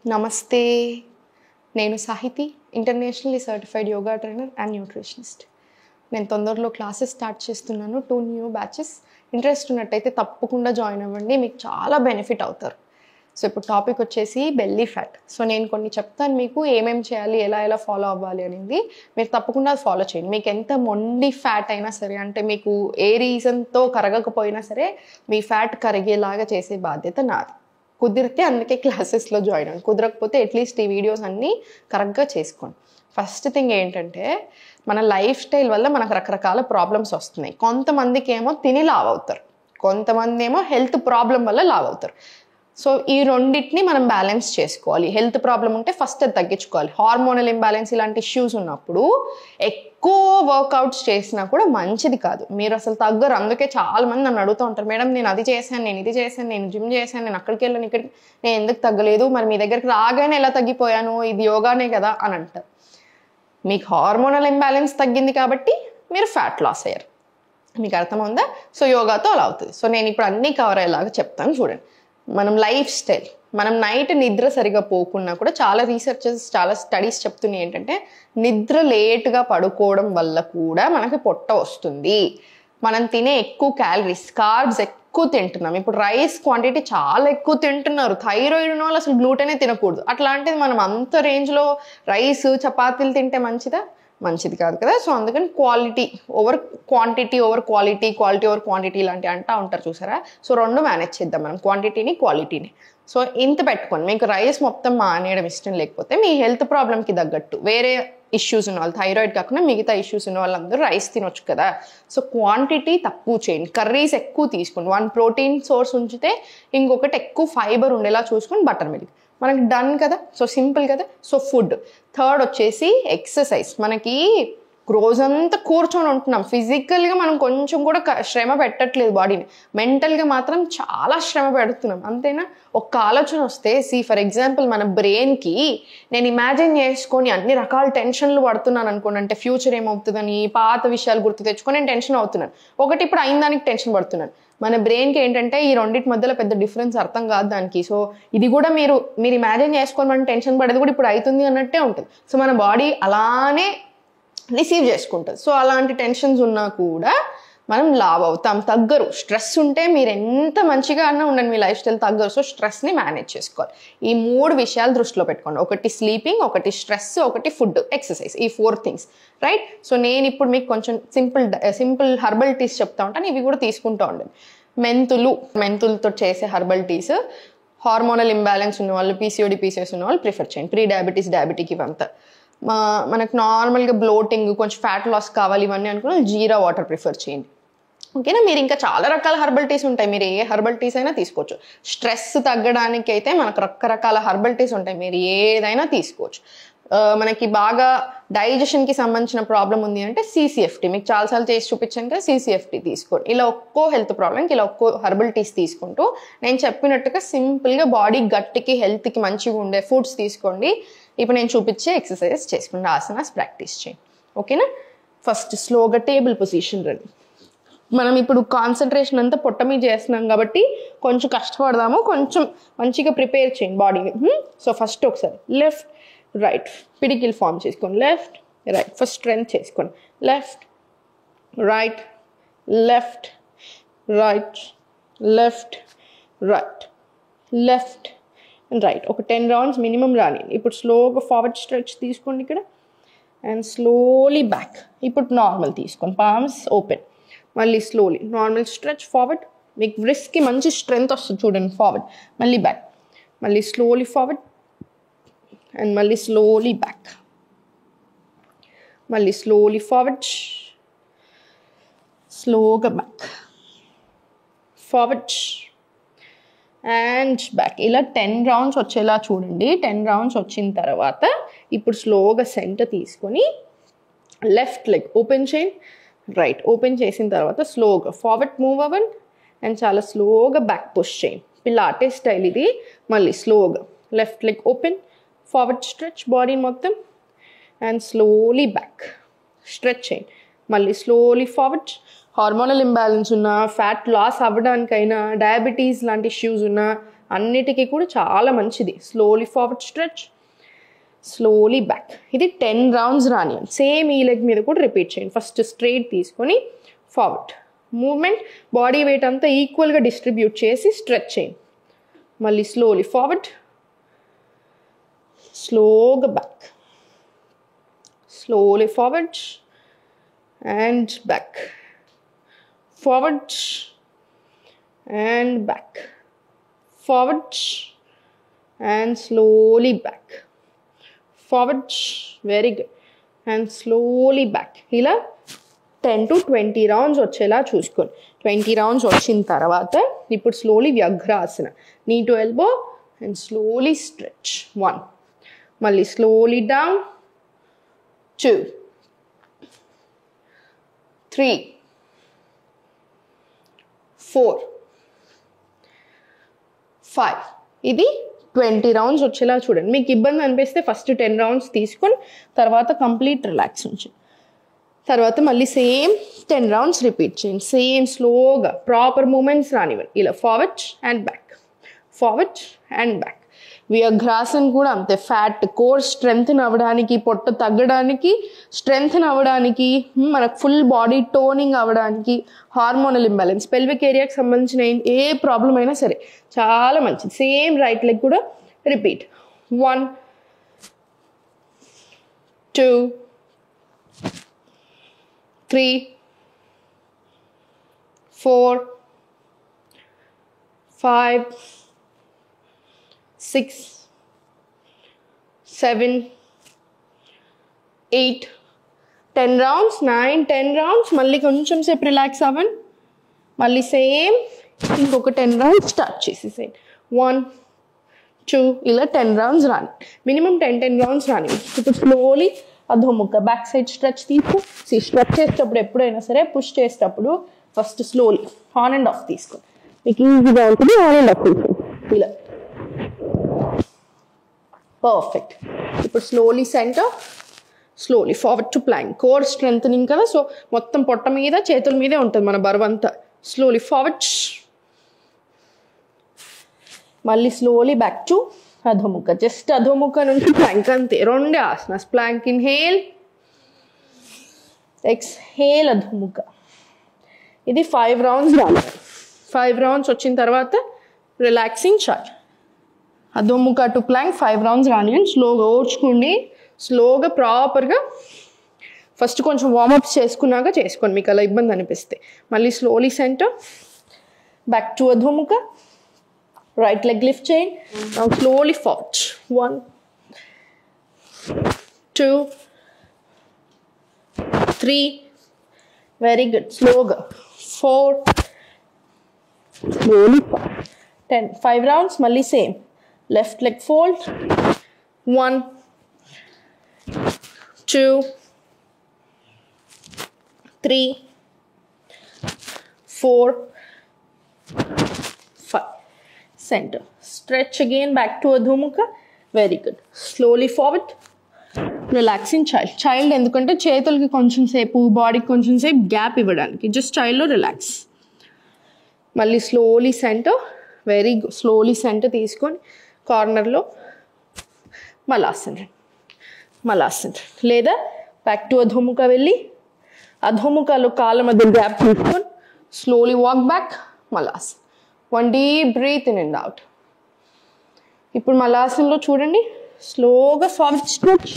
నమస్తే, నేను Sahiti, internationally certified yoga trainer and nutritionist. నేను తొందరలో క్లాసెస్ స్టార్ట్ చేస్తున్నాను. 2 న్యూ బ్యాచెస్. ఇంట్రెస్ట్ ఉన్నట్టయితే తప్పకుండా జాయిన్ అవ్వండి, మీకు చాలా బెనిఫిట్ అవుతారు. సో ఇప్పుడు టాపిక్ వచ్చేసి బెల్లీ ఫ్యాట్. సో నేను కొన్ని చెప్తాను మీకు ఏమేమి చేయాలి, ఎలా ఫాలో అవ్వాలి అనేది. మీరు తప్పకుండా అది ఫాలో చేయండి. మీకు ఎంత మొండి ఫ్యాట్ అయినా సరే, అంటే మీకు ఏ రీజన్తో కరగకపోయినా సరే, మీ ఫ్యాట్ కరిగేలాగా చేసే బాధ్యత నాది. కుదిరితే అందుకే క్లాసెస్లో జాయిన్ అవ్వండి, కుదరకపోతే అట్లీస్ట్ ఈ వీడియోస్ అన్నీ కరెక్ట్గా చేసుకోండి. ఫస్ట్ థింగ్ ఏంటంటే, మన లైఫ్ స్టైల్ వల్ల మనకు రకరకాల ప్రాబ్లమ్స్ వస్తున్నాయి. కొంతమందికి ఏమో తిని లావ్ అవుతారు, కొంతమంది ఏమో హెల్త్ ప్రాబ్లం వల్ల లావ్ అవుతారు. సో ఈ రెండింటిని మనం బ్యాలెన్స్ చేసుకోవాలి. హెల్త్ ప్రాబ్లం ఉంటే ఫస్ట్ అది తగ్గించుకోవాలి. హార్మోనల్ ఇంబ్యాలెన్స్ ఇలాంటి ఇష్యూస్ ఉన్నప్పుడు ఎక్కువ వర్కౌట్స్ చేసినా కూడా మంచిది కాదు, మీరు అసలు తగ్గరు. అందుకే చాలా మంది నన్ను అడుగుతూ ఉంటారు, మేడం నేను అది చేశాను, నేను ఇది చేశాను, నేను జిమ్ చేశాను, నేను అక్కడికి వెళ్ళాను, ఇక్కడికి, నేను ఎందుకు తగ్గలేదు, మరి మీ దగ్గరికి రాగానే ఎలా తగ్గిపోయాను, ఇది యోగానే కదా అని అంటారు. మీకు హార్మోనల్ ఇంబ్యాలెన్స్ తగ్గింది కాబట్టి మీరు ఫ్యాట్ లాస్ అయ్యారు, మీకు అర్థమవుందా? సో యోగాతో అలా అవుతుంది. సో నేను ఇప్పుడు అన్నీ కవర్ అయ్యేలాగా చెప్తాను చూడండి. మనం లైఫ్ స్టైల్, మనం నైట్ నిద్ర సరిగా పోకున్నా కూడా చాలా రీసెర్చెస్, చాలా స్టడీస్ చెప్తున్నాయి ఏంటంటే, నిద్ర లేట్గా పడుకోవడం వల్ల కూడా మనకి పొట్ట వస్తుంది. మనం తినే ఎక్కువ క్యాలరీస్, కార్బ్స్ ఎక్కువ తింటున్నాం. ఇప్పుడు రైస్ క్వాంటిటీ చాలా ఎక్కువ తింటున్నారు. థైరాయిడ్ ఉన్న వాళ్ళు అసలు గ్లూటెనే తినకూడదు. అట్లాంటిది మనం అంత రేంజ్లో రైస్, చపాతీలు తింటే మంచిదా? మంచిది కాదు కదా. సో అందుకని quality over quantity, over quality, quality over quantity ఇలాంటివి అంటూ ఉంటారు చూసారా. సో రెండు మేనేజ్ చేద్దాం మనం, క్వాంటిటీని క్వాలిటీని. సో ఇంత పెట్టుకోండి. మీకు రైస్ మొత్తం మానేయడం ఇష్టం లేకపోతే, మీ హెల్త్ ప్రాబ్లమ్కి తగ్గట్టు వేరే ఇష్యూస్ ఉన్న వాళ్ళు, థైరాయిడ్ కాకుండా మిగతా ఇష్యూస్ ఉన్న వాళ్ళందరూ రైస్ తినొచ్చు కదా. సో క్వాంటిటీ తక్కువ చేయండి, కర్రీస్ ఎక్కువ తీసుకోండి. 1 ప్రోటీన్ సోర్స్ ఉంచితే ఇంకొకటి ఎక్కువ ఫైబర్ ఉండేలా చూసుకొని బటర్ మిల్క్, మనకి డన్ కదా. సో సింపుల్ కదా. So food. థర్డ్ వచ్చేసి ఎక్సర్సైజ్. మనకి రోజంతా కూర్చొని ఉంటున్నాం, ఫిజికల్గా మనం కొంచెం కూడా శ్రమ పెట్టట్లేదు బాడీని, మెంటల్గా మాత్రం చాలా శ్రమ పెడుతున్నాం, అంతేనా? ఒక్క ఆలోచన వస్తే, ఫర్ ఎగ్జాంపుల్ మన బ్రెయిన్కి నేను ఇమాజిన్ చేసుకొని అన్ని రకాల టెన్షన్లు పడుతున్నాను అనుకోండి, అంటే ఫ్యూచర్ ఏమవుతుందని పాత విషయాలు గుర్తు తెచ్చుకొని నేను టెన్షన్ అవుతున్నాను. ఒకటి ఇప్పుడు అయిన దానికి టెన్షన్ పడుతున్నాను. మన బ్రెయిన్కి ఏంటంటే ఈ రెండింటి మధ్యలో పెద్ద డిఫరెన్స్ అర్థం కాదు దానికి. సో ఇది కూడా మీరు ఇమాజిన్ చేసుకొని మనం టెన్షన్ పడేది కూడా ఇప్పుడు అవుతుంది అన్నట్టే ఉంటుంది. సో మన బాడీ అలానే రిసీవ్ చేసుకుంటుంది. సో అలాంటి టెన్షన్స్ ఉన్నా కూడా మనం లావ్ అవుతాం, తగ్గరు. స్ట్రెస్ ఉంటే మీరు ఎంత మంచిగా అన్నా ఉండండి, మీ లైఫ్ స్టైల్ తగ్గరు. సో స్ట్రెస్ని మేనేజ్ చేసుకోవాలి. ఈ 3 విషయాలు దృష్టిలో పెట్టుకోండి. ఒకటి స్లీపింగ్, ఒకటి స్ట్రెస్, ఒకటి ఫుడ్, ఎక్సర్సైజ్. ఈ 4 థింగ్స్, రైట్? సో నేను ఇప్పుడు మీకు కొంచెం సింపుల్ హెర్బల్ టీస్ చెప్తా ఉంటాను, ఇవి కూడా తీసుకుంటూ ఉండండి. మెంతులతో చేసే హెర్బల్ టీస్ హార్మోనల్ ఇంబ్యాలెన్స్ ఉన్న వాళ్ళు, పీసీఓడి, పీసీఎస్ ఉన్న వాళ్ళు ప్రిఫర్ చేయండి. ప్రీ డయాబెటీస్, డయాబెటిక్ ఇవంతా. మనకు నార్మల్గా బ్లోటింగ్, కొంచెం ఫ్యాట్ లాస్ కావాలి ఇవన్నీ అనుకున్న జీరా వాటర్ ప్రిఫర్ చేయండి, ఓకేనా? మీరు ఇంకా చాలా రకాల హెర్బల్ టీస్ ఉంటాయి, మీరు ఏ హెర్బల్ టీస్ అయినా తీసుకోవచ్చు. స్ట్రెస్ తగ్గడానికి అయితే మనకు రకరకాల హెర్బల్ టీస్ ఉంటాయి, మీరు ఏదైనా తీసుకోవచ్చు. మనకి బాగా డైజెషన్కి సంబంధించిన ప్రాబ్లం ఉంది అంటే CCFT, మీకు చాలాసార్లు చేసి చూపించాను కదా, CCFT తీసుకోండి. ఇలా ఒక్కో హెల్త్ ప్రాబ్లంకి ఇలా ఒక్కో హెర్బల్ టీస్ తీసుకుంటూ నేను చెప్పినట్టుగా సింపుల్గా బాడీ గట్టికి, హెల్త్కి మంచిగా ఉండే ఫుడ్స్ తీసుకోండి. ఇప్పుడు నేను చూపించే ఎక్సర్సైజెస్ చేసుకోండి, ఆసనాస్ ప్రాక్టీస్ చేయండి, ఓకేనా? ఫస్ట్ స్లోగా టేబుల్ పొజిషన్ రండి. మనం ఇప్పుడు కాన్సన్ట్రేషన్ అంతా పొట్ట మీద చేస్తున్నాం కాబట్టి కొంచెం కష్టపడదాము, కొంచెం మంచిగా ప్రిపేర్ చేయండి బాడీని. సో ఫస్ట్ ఒకసారి లెఫ్ట్ రైట్ పిడికిల్ ఫామ్ చేసుకోండి, లెఫ్ట్ రైట్. ఫస్ట్ స్ట్రెంత్ చేసుకోండి, left right, left right, left right, left and right. ఒక 10 రౌండ్స్ మినిమం రాని. ఇప్పుడు స్లోగా ఫార్వర్డ్ స్ట్రెచ్ తీసుకోండి ఇక్కడ, అండ్ స్లోలీ బ్యాక్. ఇప్పుడు నార్మల్ తీసుకోండి, పామ్స్ ఓపెన్. మళ్ళీ స్లోలీ నార్మల్ స్ట్రెచ్ ఫార్వర్డ్. మీకు రిస్ట్కి మంచి స్ట్రెంగ్త్ వస్తుంది చూడండి, ఫార్వర్డ్, మళ్ళీ బ్యాక్, మళ్ళీ స్లోలీ ఫార్వర్డ్, అండ్ మళ్ళీ స్లోలీ బ్యాక్, మళ్ళీ స్లోలీ ఫార్వర్డ్, స్లోగా బ్యాక్, ఫార్వర్డ్ అండ్ బ్యాక్. ఇలా 10 రౌండ్స్ వచ్చేలా చూడండి. 10 రౌండ్స్ వచ్చిన తర్వాత ఇప్పుడు స్లోగా సెంటర్ తీసుకొని లెఫ్ట్ లెగ్ ఓపెన్ చేయండి, రైట్ ఓపెన్ చేసిన తర్వాత స్లోగా ఫార్వర్డ్ మూవ్ అవ్వండి, అండ్ చాలా స్లోగా బ్యాక్ పుష్ చేయండి. పిలాటిస్ స్టైల్ ఇది. మళ్ళీ స్లోగా left leg open, forward stretch body మొత్తం, అండ్ స్లోలీ బ్యాక్ స్ట్రెచ్ చేయండి. మళ్ళీ స్లోలీ ఫార్వర్డ్, హార్మోనల్ ఇంబ్యాలెన్స్ ఉన్నా, ఫ్యాట్ లాస్ అవ్వడానికైనా, డయాబెటీస్ లాంటి ఇష్యూస్ ఉన్నా అన్నిటికీ కూడా చాలా మంచిది. Slowly forward stretch, slowly back. ఇది 10 రౌండ్స్ రానియండి. సేమ్ ఈ లెగ్ మీద కూడా రిపీట్ చేయండి. ఫస్ట్ స్ట్రైట్ తీసుకొని ఫార్వర్డ్ మూవ్మెంట్, బాడీ వెయిట్ అంతా ఈక్వల్గా డిస్ట్రిబ్యూట్ చేసి స్ట్రెచ్ చేయండి. మళ్ళీ స్లోలీ ఫార్వర్డ్, స్లోగా back, slowly forward and back, forward and back, forward and slowly back, forward, very good, and slowly back. ఇలా 10 to 20 రౌండ్స్ వచ్చేలా చూసుకోండి. 20 రౌండ్స్ వచ్చిన తర్వాత ఇప్పుడు slowly vyaghrasana, knee to elbow and slowly stretch. 1, మళ్ళీ స్లోలీ డౌన్, 2, 3, 4, 5. ఇది 20 rounds వచ్చేలా చూడండి. మీకు ఇబ్బంది అనిపిస్తే ఫస్ట్ 10 రౌండ్స్ తీసుకొని తర్వాత కంప్లీట్ రిలాక్స్ ఉంచండి. తర్వాత మళ్ళీ సేమ్ 10 రౌండ్స్ రిపీట్ చేయండి. సేమ్ స్లోగా ప్రాపర్ మూమెంట్స్ రానివ్వండి. ఇలా forward and back, forward and back. వ్యాఘ్రాసన్ కూడా అంతే. ఫ్యాట్ కోర్ స్ట్రెంగ్త్ అవ్వడానికి, పొట్ట తగ్గడానికి, స్ట్రెంగ్త్ అవ్వడానికి, మనకు ఫుల్ బాడీ టోనింగ్ అవ్వడానికి, హార్మోనల్ ఇంబ్యాలెన్స్, పెల్విక్ ఏరియాకి సంబంధించిన ఏ ప్రాబ్లం అయినా సరే చాలా మంచిది. సేమ్ రైట్ లెగ్ కూడా రిపీట్. 1, 2, 3, 4, 5, 6, 7, 8, 10 rounds, 9, 10 rounds. మళ్ళీ కొంచెం సేపు రిలాక్స్ అవ్వండి. మళ్ళీ సేమ్ ఇంకొక 10 రౌండ్స్ స్టార్ట్ చేసేసేయండి. 1, 2, ఇలా 10 రౌండ్స్ రాని, మినిమం 10 రౌండ్స్ రాని. ఇప్పుడు స్లోలీ అధోముఖ బ్యాక్ సైడ్ స్ట్రెచ్ తీసుకో. స్ట్రెచ్ చేసేటప్పుడు ఎప్పుడైనా సరే పుష్ చేసేటప్పుడు first slowly on and of తీసుకో, మీకు ఈజీగా ఉంటుంది. ఆన్ అండ్ ఆఫ్ తీసుకో ఇలా. పర్ఫెక్ట్. ఇప్పుడు slowly centre, slowly forward to plank. Core strengthening కదా, సో మొత్తం పొట్ట మీద చేతుల మీదే ఉంటుంది మన బరువంతా. స్లోలీ ఫార్వర్డ్, మళ్ళీ slowly back to adhomukha. Just adhomukha నుంచి ప్లాంక్ అంతే. 2 asanas. Plank inhale, exhale adhomukha. ఇది 5 రౌండ్స్ రావాలి. 5 రౌండ్స్ వచ్చిన తర్వాత relaxing charge. Adhomukha to plank 5 rounds రానియండి. స్లోగా ఓర్చుకోండి. స్లోగా ప్రాపర్గా ఫస్ట్ కొంచెం వార్మప్స్ చేసుకున్నాక చేసుకోండి మీకు అలా ఇబ్బంది అనిపిస్తే. మళ్ళీ slowly centre, back to adhomukha. Right leg lift చేయండి. Now slowly forward. 1, 2, 3. Very good. Slower. 4. Slowly forward. 10. 5 rounds. Malli same. Left leg fold. 1, 2, 3, 4, 5. Center. Stretch again back to Adhomukha. Very good. Slowly forward. Relaxing child. Child endukante చేతులకి కొంచెం సేపు, బాడీకి కొంచెం సేపు gap ఇవ్వడానికి. Just చైల్డ్లో relax. మళ్ళీ slowly centre. Very good. Slowly centre తీసుకొని కార్నర్లో మలాసన్, మలాసన్. లేదా బ్యాక్ టు అధోముఖ వెళ్ళి అధోముఖలో కాళ్ళ మధ్య గ్యాప్ తీసుకొని slowly walk back malasan. 1 deep breath in and out. ఇప్పుడు మలాసన్లో చూడండి. స్లోగా forward stretch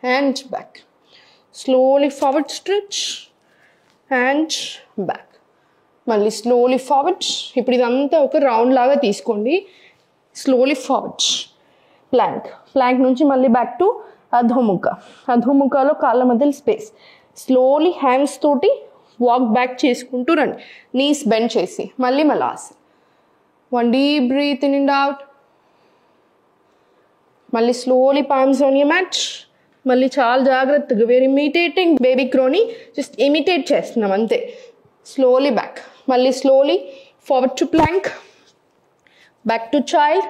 and back. Slowly forward stretch and back. మళ్ళీ స్లోలీ ఫార్వర్డ్. ఇప్పుడు ఇదంతా ఒక రౌండ్ లాగా తీసుకోండి. Slowly forward Planck. ప్లాంక్ నుంచి మళ్ళీ బ్యాక్ టు అధోముఖ. అధోముఖలో కాళ్ళ మధ్యలో స్పేస్. స్లోలీ హ్యాండ్స్ తోటి వాక్ బ్యాక్ చేసుకుంటూ రండి. నీస్ బెండ్ చేసి మళ్ళీ మలాసన్. 1 deep breath in and out. మళ్ళీ slowly palms on your mat. మళ్ళీ చాలా జాగ్రత్తగా, we're imitating baby crawling, just imitate చేస్తున్నాం అంతే. Slowly back. మళ్ళీ slowly forward to plank, back to child,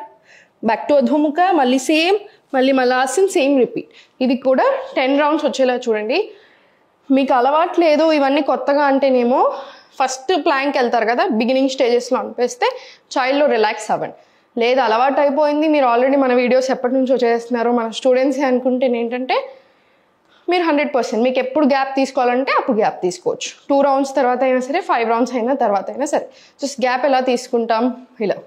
back to adhomukha. మళ్ళీ సేమ్, మళ్ళీ మలాసన్, సేమ్ రిపీట్. ఇది కూడా 10 రౌండ్స్ వచ్చేలా చూడండి. మీకు అలవాటు లేదు ఇవన్నీ కొత్తగా అంటేనేమో ఫస్ట్ ప్లాంక్ వెళ్తారు కదా, బిగినింగ్ స్టేజెస్లో అనిపిస్తే చైల్డ్లో రిలాక్స్ అవ్వండి. లేదు అలవాటు అయిపోయింది, మీరు ఆల్రెడీ మన వీడియోస్ ఎప్పటి నుంచో చేస్తున్నారు, మన స్టూడెంట్సే అనుకుంటే ఏంటంటే మీరు 100% మీకు ఎప్పుడు గ్యాప్ తీసుకోవాలంటే అప్పుడు గ్యాప్ తీసుకోవచ్చు. 2 రౌండ్స్ తర్వాత అయినా సరే, 5 రౌండ్స్ అయినా తర్వాత అయినా సరే. జస్ట్ గ్యాప్ ఎలా తీసుకుంటాం, ఇలా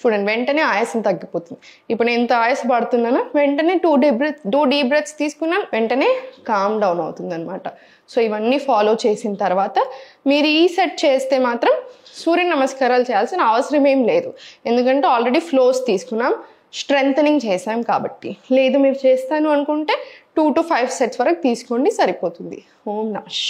చూడండి, వెంటనే ఆయాసం తగ్గిపోతుంది. ఇప్పుడు నేను ఇంత ఆయాస పడుతున్నాను, వెంటనే 2 డీప్ బ్రెత్స్ తీసుకున్నాను, వెంటనే కామ్ డౌన్ అవుతుంది అనమాట. సో ఇవన్నీ ఫాలో చేసిన తర్వాత మీరు ఈ సెట్ చేస్తే మాత్రం సూర్య నమస్కారాలు చేయాల్సిన అవసరం ఏం లేదు. ఎందుకంటే ఆల్రెడీ ఫ్లోస్ తీసుకున్నాం, స్ట్రెంథనింగ్ చేసాం కాబట్టి. లేదు మీరు చేస్తాను అనుకుంటే 2 to 5 సెట్స్ వరకు తీసుకోండి, సరిపోతుంది. ఓం నమః.